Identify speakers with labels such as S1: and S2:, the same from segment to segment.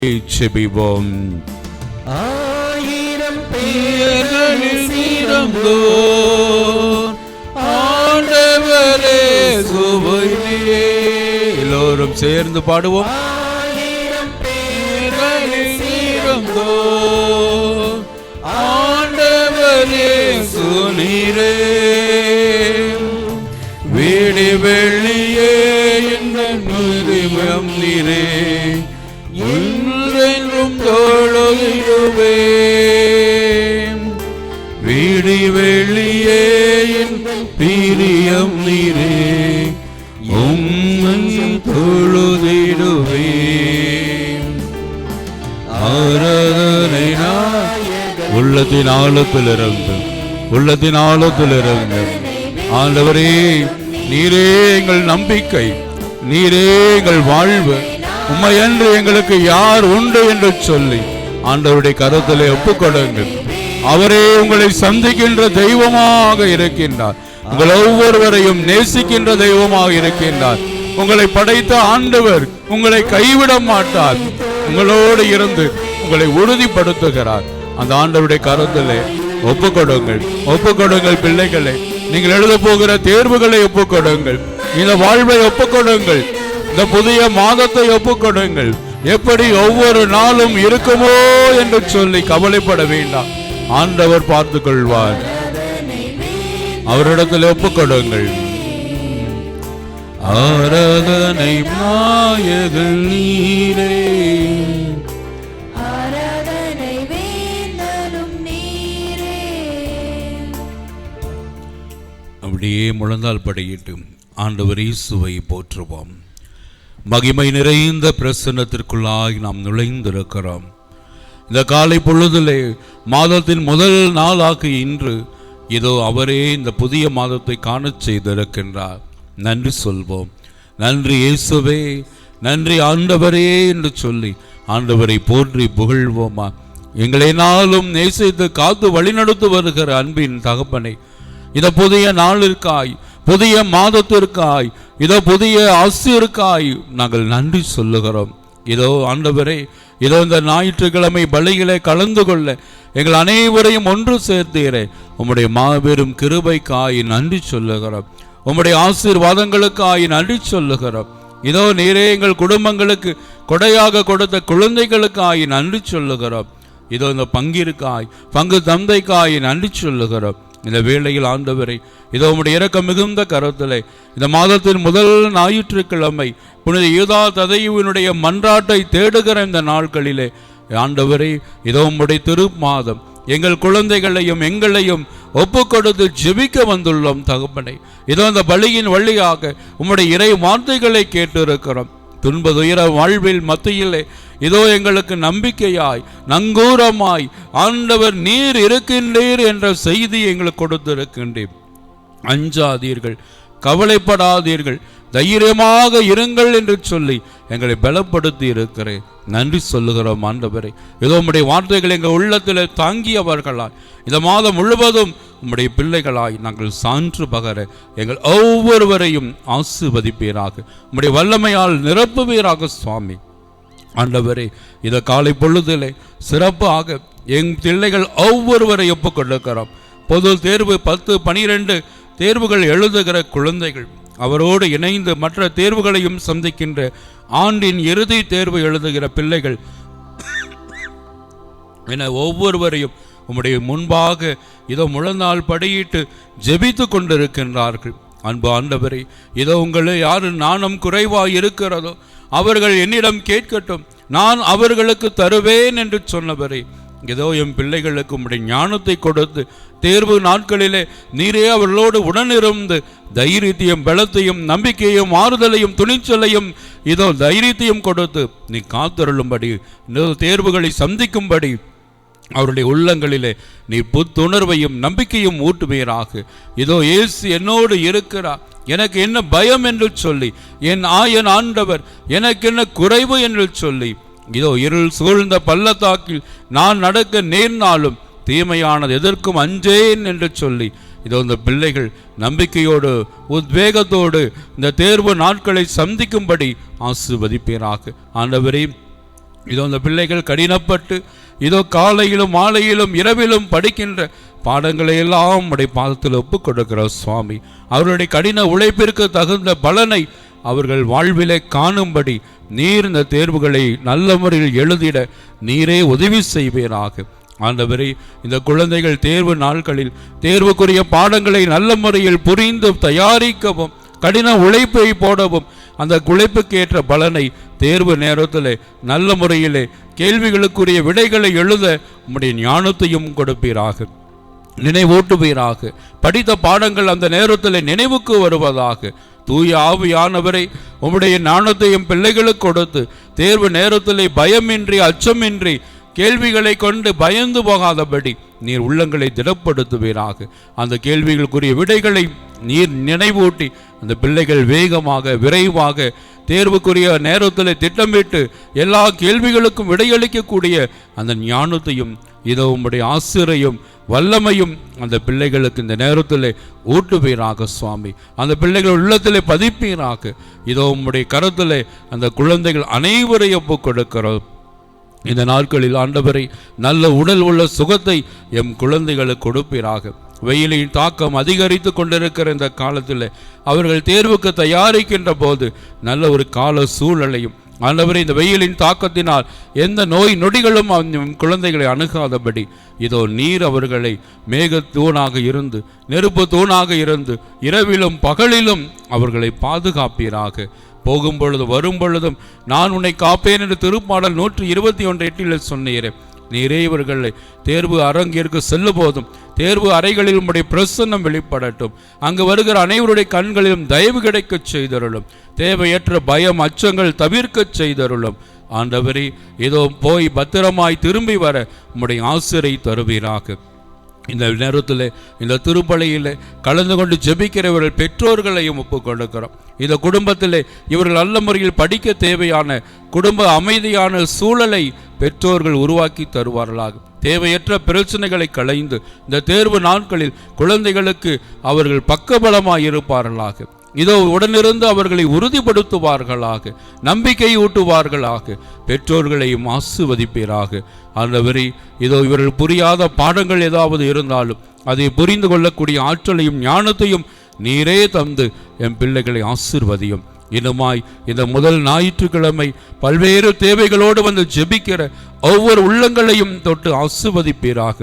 S1: செபிவோம்.
S2: ஆயிரம் பேர்களில் நீரந்தோர் ஆண்டவரே சுவையே.
S1: எல்லோரும் சேர்ந்து பாடுவோம்.
S2: ஆயிரம் பேர்களில் நீரந்தோர்
S1: ஆண்டவரே சுனீரே வீடி வெள்ளியே இந்த முதிமம் நீரே என்றும் தொழுதிடுவேன். வீடி வெள்ளியே என் பிரியம் நீரே உம்மை தொழுதிடுவேன். ஆராதனை உள்ளத்தின் ஆழத்திலிருந்து ஆண்டவரே, நீரே எங்கள் நம்பிக்கை, நீரே எங்கள் வாழ்வு, உம்மை என்று எங்களுக்கு யார் உண்டு என்று சொல்லி ஆண்டவருடைய கரத்திலே ஒப்புக்கொடுங்கள். அவரே உங்களை சந்திக்கின்ற தெய்வமாக இருக்கின்றார். உங்கள் ஒவ்வொருவரையும் நேசிக்கின்ற தெய்வமாக இருக்கின்றார். உங்களை படைத்த ஆண்டவர் உங்களை கைவிட மாட்டார். உங்களோடு இருந்து உங்களை உறுதிப்படுத்துகிறார். அந்த ஆண்டவருடைய கரத்திலே ஒப்புக்கொடுங்கள் பிள்ளைகளை. நீங்கள் எழுத போகிற தேர்வுகளை ஒப்புக்கொடுங்கள். இந்த வாழ்வை ஒப்புக்கொடுங்கள். இந்த புதிய மாதத்தை ஒப்புக்கொடுங்கள். எப்படி ஒவ்வொரு நாளும் இருக்குமோ என்று சொல்லி கவலைப்பட வேண்டாம். ஆண்டவர் பார்த்துக் கொள்வார். அவரிடத்தில் ஒப்புக்கொடுங்கள். ஆராதனை நாயகன் நீரே,
S3: ஆராதனை வேந்தனும் நீரே.
S1: அப்படியே முழந்தால் படியிட்டு ஆண்டவர் இயேசுவை போற்றுவோம். மகிமை நிறைந்த பிரசன்னத்திற்குள்ளாய் நாம் நுழைந்திருக்கிறோம். இந்த காலை பொழுதிலே மாதத்தின் முதல் நாளாகி இன்று இதோ அவரே இந்த புதிய மாதத்தை காணச் செய்திருக்கின்றார். நன்றி சொல்வோம். நன்றி இயேசுவே, நன்றி ஆண்டவரே என்று சொல்லி ஆண்டவரை போற்றி புகழ்வோமா. எங்களை நாளும் நேசித்து காத்து வழிநடத்து வருகிற அன்பின் தகப்பனை, இந்த புதிய நாளிற்காய், புதிய மாதத்திற்காய், இதோ புதிய ஆசிரியருக்காய் நாங்கள் நன்றி சொல்லுகிறோம். இதோ ஆண்டவரே, இதோ இந்த ஞாயிற்றுக்கிழமை பலிகளை கலந்து கொள்ள எங்கள் அனைவரையும் ஒன்று சேர்த்தீரே. உம்முடைய மாபெரும் கிருபைக்காய் நன்றி சொல்லுகிறோம். உம்முடைய ஆசீர்வாதங்களுக்காய் நன்றி சொல்லுகிறோம். இதோ நீரே எங்கள் குடும்பங்களுக்கு கொடையாக கொடுத்த குழந்தைகளுக்காய் நன்றி சொல்லுகிறோம். இதோ இந்த பங்கு தந்தைக்காய் நன்றி சொல்லுகிறோம். இந்த வேளையில் ஆண்டவரை, இதோ உம்முடைய இரக்கம் மிகுந்த கரத்திலே இந்த மாதத்தின் முதல் ஞாயிற்றுக்கிழமை புனித யூதா ததையுவினுடைய மன்றாட்டை தேடுகிற இந்த நாட்களிலே ஆண்டவரே, இதோ உம்முடைய திருமாதம் எங்கள் குழந்தைகளையும் எங்களையும் ஒப்புக்கொடுத்து ஜெபிக்க வந்துள்ளோம் தகப்பனை. இதோ இந்த பலியின் வழியாக உம்முடைய இறை வார்த்தைகளை கேட்டிருக்கிறோம். துன்ப துயர வாழ்வில் மத்தியிலே இதோ எங்களுக்கு நம்பிக்கையாய் நங்கூரமாய் ஆண்டவர் நீர் இருக்கின்றீர் என்ற செய்தி எங்களுக்கு கொடுத்திருக்கின்றேன். அஞ்சாதீர்கள், கவலைப்படாதீர்கள், தைரியமாக இருங்கள் என்று சொல்லி எங்களை பலப்படுத்தி இருக்கிறேன். நன்றி சொல்லுகிறோம் ஆண்டவரே. இதோ உம்முடைய வார்த்தைகள் எங்கள் உள்ளத்தில் தாங்கியவர்களாய் இந்த மாதம் முழுவதும் உம்முடைய பிள்ளைகளாய் நாங்கள் சான்று பகர எங்கள் ஒவ்வொருவரையும் ஆசீர்வதிப்பீராக, உம்முடைய வல்லமையால் நிரப்புவீராக சுவாமி. ஆண்டவரே, இதை காலை பொழுதிலே சிறப்பாக என் பிள்ளைகள் ஒவ்வொருவரை ஒப்புக்கொண்டிருக்கிறோம். பொது தேர்வு 10, 12 தேர்வுகள் எழுதுகிற குழந்தைகள், அவரோடு இணைந்து மற்ற தேர்வுகளையும் சந்திக்கின்ற ஆண்டின் இறுதி தேர்வு எழுதுகிற பிள்ளைகள் என ஒவ்வொருவரையும் உம்முடைய முன்பாக இதோ முழந்தால் படியிட்டு ஜெபித்து கொண்டிருக்கின்றார்கள். அன்பு ஆண்டவரே, இதோ உங்களை யாரு நாணம் குறைவாய் இருக்கிறதோ அவர்கள் என்னிடம் கேட்கட்டும், நான் அவர்களுக்கு தருவேன் என்று சொன்னவரே, ஏதோ என் பிள்ளைகளுக்கு உம்முடைய ஞானத்தை கொடுத்து தேர்வு நாட்களிலே நீரே அவர்களோடு உடனிருந்து தைரியத்தையும் பலத்தையும் நம்பிக்கையும் ஆறுதலையும் துணிச்சலையும் இதோ தைரியத்தையும் கொடுத்து நீ காத்தருளும்படி, தேர்வுகளை சந்திக்கும்படி அவருடைய உள்ளங்களிலே நீ புத்துணர்வையும் நம்பிக்கையும் ஊட்டுவீராக. இதோ இயேசு என்னோடு இருக்கிறார், எனக்கு என்ன பயம் என்று சொல்லி, என் ஆண்டவர் எனக்கு என்ன குறைவு என்று சொல்லி, இதோ இருள் சூழ்ந்த பள்ளத்தாக்கில் நான் நடக்க நேர்ந்தாலும் தீமையானது எதற்கும் அஞ்சேன் என்று சொல்லி இதோ இந்த பிள்ளைகள் நம்பிக்கையோடு உத்வேகத்தோடு இந்த தேர்வு நாட்களை சந்திக்கும்படி ஆசீர்வதிப்பீராக. ஆண்டவரே, இதோ அந்த பிள்ளைகள் கடினப்பட்டு இதோ காலையிலும் மாலையிலும் இரவிலும் படிக்கின்ற பாடங்களை எல்லாம் உடைய பாதத்தில் ஒப்புக் கொடுக்கிற சுவாமி, அவருடைய கடின உழைப்பிற்கு தகுந்த பலனை அவர்கள் வாழ்விலே காணும்படி நீர் இந்த தேர்வுகளை நல்ல முறையில் எழுதிட நீரே உதவி செய்வீராக. ஆண்டவரே, இந்த குழந்தைகள் தேர்வு நாட்களில் தேர்வுக்குரிய பாடங்களை நல்ல முறையில் புரிந்து தயாரிக்கவும் கடின உழைப்பை போடவும் அந்த உழைப்புக்கு ஏற்ற பலனை தேர்வு நேரத்தில் நல்ல முறையிலே கேள்விகளுக்குரிய விடைகளை எழுத உம்முடைய ஞானத்தையும் கொடுப்பீராக, நினைவூட்டுவீராக. படித்த பாடங்கள் அந்த நேரத்தில் நினைவுக்கு வருவதாக. தூய ஆவியானவரை உம்முடைய ஞானத்தையும் பிள்ளைகளுக்கு கொடுத்து தேர்வு நேரத்திலே பயமின்றி அச்சமின்றி கேள்விகளை கொண்டு பயந்து போகாதபடி நீர் உள்ளங்களை திடப்படுத்துவீராக. அந்த கேள்விகளுக்குரிய விடைகளை நீர் நினைவூட்டி அந்த பிள்ளைகள் வேகமாக விரைவாக தேர்வுக்குரிய நேரத்தில் திட்டமிட்டு எல்லா கேள்விகளுக்கும் விடையளிக்கக்கூடிய அந்த ஞானத்தையும் இதோ உம்முடைய ஆசிரியையும் வல்லமையும் அந்த பிள்ளைகளுக்கு இந்த நேரத்தில் ஊட்டுவீராக சுவாமி. அந்த பிள்ளைகள் உள்ளத்தில் பதிப்பீராக. இதோ உம்முடைய கரத்தில் அந்த குழந்தைகள் அனைவரையும் ஒப்புக் கொடுக்கிறோம். இந்த நாட்களில் ஆண்டவரை நல்ல உடல் உள்ள சுகத்தை எம் குழந்தைகளுக்கு கொடுப்பீராக. வெயிலின் தாக்கம் அதிகரித்து கொண்டிருக்கிற இந்த காலத்தில் அவர்கள் தேர்வுக்கு தயாரிக்கின்ற போது நல்ல ஒரு கால சூழலையும் ஆண்டவரை இந்த வெயிலின் தாக்கத்தினால் எந்த நோய் நொடிகளும் குழந்தைகளை அணுகாதபடி இதோ நீர் அவர்களை மேக தூணாக இருந்து நெருப்பு தூணாக இருந்து இரவிலும் பகலிலும் அவர்களை பாதுகாப்பீராக. போகும் பொழுது வரும் பொழுதும் நான் உன்னை காப்பேன் என்று திருப்பாடல் 121:8 சொன்னீரே. நீரே இவர்களை தேர்வு அரங்கிற்கு செல்லும் போதும் தேர்வு அறைகளில் உம்முடைய பிரசன்னம் வெளிப்படட்டும். அங்கு வருகிற அனைவருடைய கண்களிலும் தயவு கிடைக்கச் செய்தருளும். தேவையற்ற பயம் அச்சங்கள் தவிர்க்க செய்தருளும். ஆண்டவரே, இதோ போய் பத்திரமாய் திரும்பி வர உம்முடைய ஆசிரை தருவீராக. இந்த நேரத்தில் இந்த திருப்பலியில் கலந்து கொண்டு ஜெபிக்கிறவர்கள் பெற்றோர்களையும் ஒப்புக் கொடுக்கிறோம். இந்த குடும்பத்தில் இவர்கள் நல்ல முறையில் படிக்க தேவையான குடும்ப அமைதியான சூழலை பெற்றோர்கள் உருவாக்கி தருவார்களாக. தேவையற்ற பிரச்சனைகளை களைந்து இந்த தேர்வு நாட்களில் குழந்தைகளுக்கு அவர்கள் பக்கபலமாய் இருப்பார்களாக. இதோ உடனிருந்து அவர்களை உறுதிப்படுத்துவார்களாக, நம்பிக்கை ஊட்டுவார்களாக. பெற்றோர்களையும் ஆசீர்வதிப்பீராக. ஆண்டவரே, இதோ இவர்கள் புரியாத பாடங்கள் ஏதாவது இருந்தாலும் அதை புரிந்து கொள்ளக்கூடிய ஆற்றலையும் ஞானத்தையும் நீரே தந்து என் பிள்ளைகளை ஆசீர்வதியும். இன்னுமாய் இந்த முதல் ஞாயிற்றுக்கிழமை பல்வேறு தேவைகளோடு வந்து ஜெபிக்கிற ஒவ்வொரு உள்ளங்களையும் தொட்டு ஆசீர்வதிப்பீராக.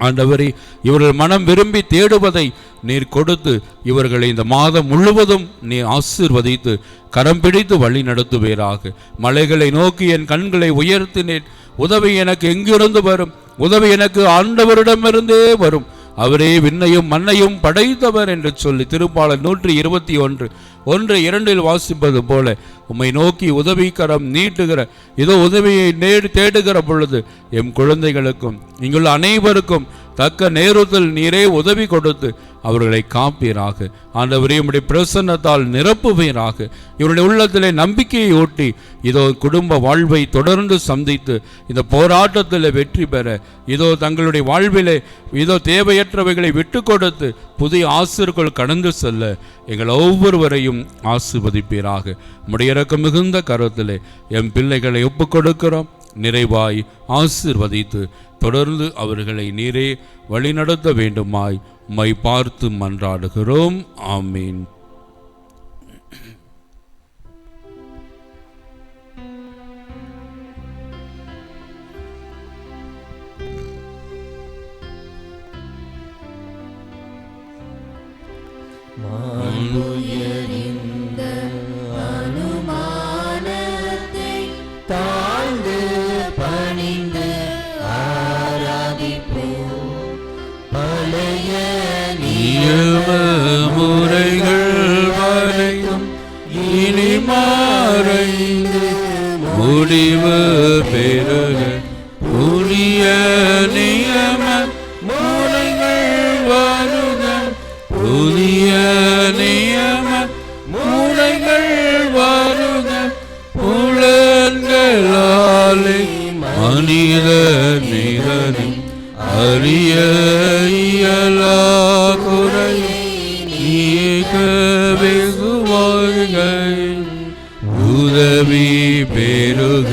S1: ஆண்டவரே, இவர்கள் மனம் விரும்பி தேடுவதை நீர் கொடுத்து இவர்களை இந்த மாதம் முழுவதும் நீர் ஆசீர்வதித்து கரம் பிடித்து வழி நடத்துவீராக. மலைகளை நோக்கி என் கண்களை உயர்த்தினேன். உதவி எனக்கு எங்கிருந்து வரும்? உதவி எனக்கு ஆண்டவரிடமிருந்தே வரும். அவரே விண்ணையும் மண்ணையும் படைத்தவர் என்று சொல்லி திருப்பாடல் 121:1-2 வாசிப்பது போல உம்மை நோக்கி உதவிக்கரம் நீட்டுகிற இதோ உதவியை தேடுகிற பொழுது எம் குழந்தைகளுக்கும் இங்குள்ள அனைவருக்கும் தக்க நேரத்தில் நீரே உதவி கொடுத்து அவர்களை காப்பீராக. ஆண்டவரே, உம்முடைய பிரசன்னத்தால் நிரப்புவீராக. இவருடைய உள்ளத்திலே நம்பிக்கையை ஊட்டி இதோ குடும்ப வாழ்வை தொடர்ந்து சந்தித்து இந்த போராட்டத்தில் வெற்றி பெற இதோ தங்களுடைய வாழ்விலே இதோ தேவையற்றவைகளை விட்டு கொடுத்து புதிய ஆசிரியர்கள் கடந்து செல்ல எங்கள் ஒவ்வொருவரையும் ஆசீர்வதிப்பீராக. உம்முடைய இரக்கம் மிகுந்த கரத்திலே எம் பிள்ளைகளை ஒப்புக் கொடுக்கிறோம். நிறைவாய் ஆசீர்வதித்து தொடர்ந்து அவர்களை நீரே வழிநடத்த வேண்டுமாய் உம்மை பார்த்து மன்றாடுகிறோம். ஆமீன்.
S3: மானுயரிந்த அனுமானத்தை தாழ்ந்து பணிந்து ஆராதிப்போம். பழைய
S2: நியம முறைகள் வரையும் இனி மறைந்து முடிவு பெறுக. புதிய நியம முறைகள் வருக. புதிய நியம முறைகள் வருக. புலன்களாலே மனித நிதனை அறிய இயலா குறையை நீக்க வெகுவார்கள் உதவி பெறுக.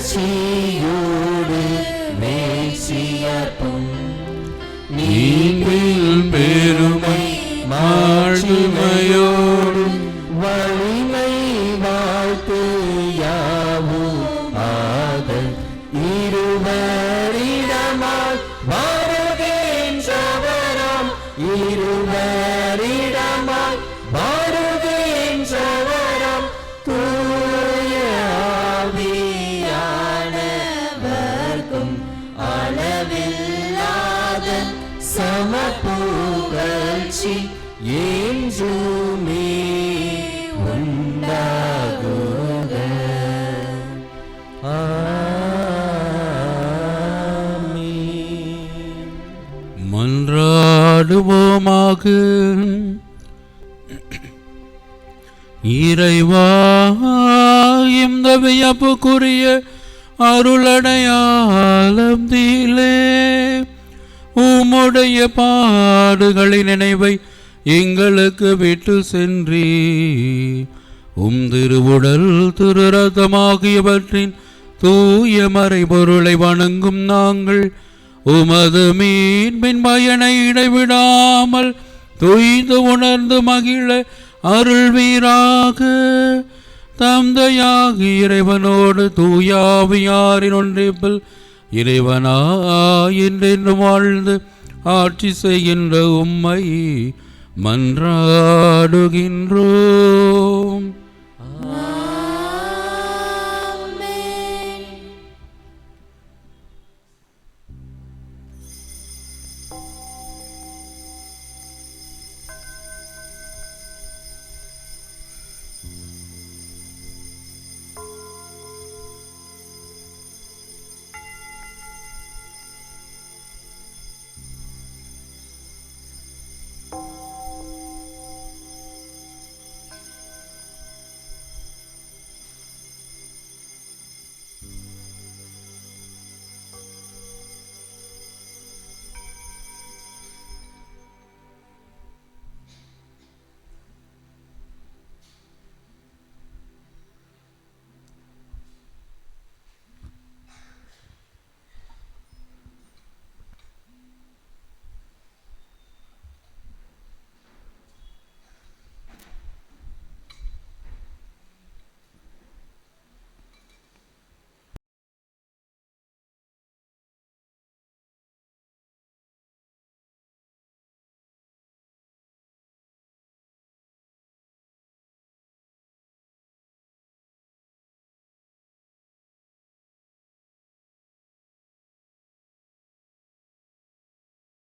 S3: புகழ்ச்சியோடு மேசியர்க்கும்
S2: நீங்கள் பெருமை மாட்சிமையோடும்
S3: வலிமை வாழ்த்து யாவும் ஆக இருவரிடமாய் வருகின்றவராம் இருவரிடமாய் வருகின்றவராம் தூய ஆவியானவர்க்கும் அளவில்லாத சமபுகழ்ச்சி என்றுமே உண்டாகுக. ஆமென்.
S2: மன்றாடுவோமாக. இறைவா, இந்த வியப்புக்குரிய அருளடையாளம் தீலே உம்முடைய பாடுகளின் நினைவை எங்களுக்கு விட்டு சென்றி திருவுடல் திரு ரத்தமாகியவற்றின் தூய மறைபொருளை வணங்கும் நாங்கள் உமது மீன்பின் பயனை இடைவிடாமல் துய்து உணர்ந்து மகிழ அருள்வீராக. தந்தையாகி இறைவனோடு தூயாவியாரின் ஒன்றிப்பில் இறைவனாய் என்றென்றும் வாழ்ந்து ஆட்சி செய்கின்ற உம்மை மன்றாடுகின்றோம்.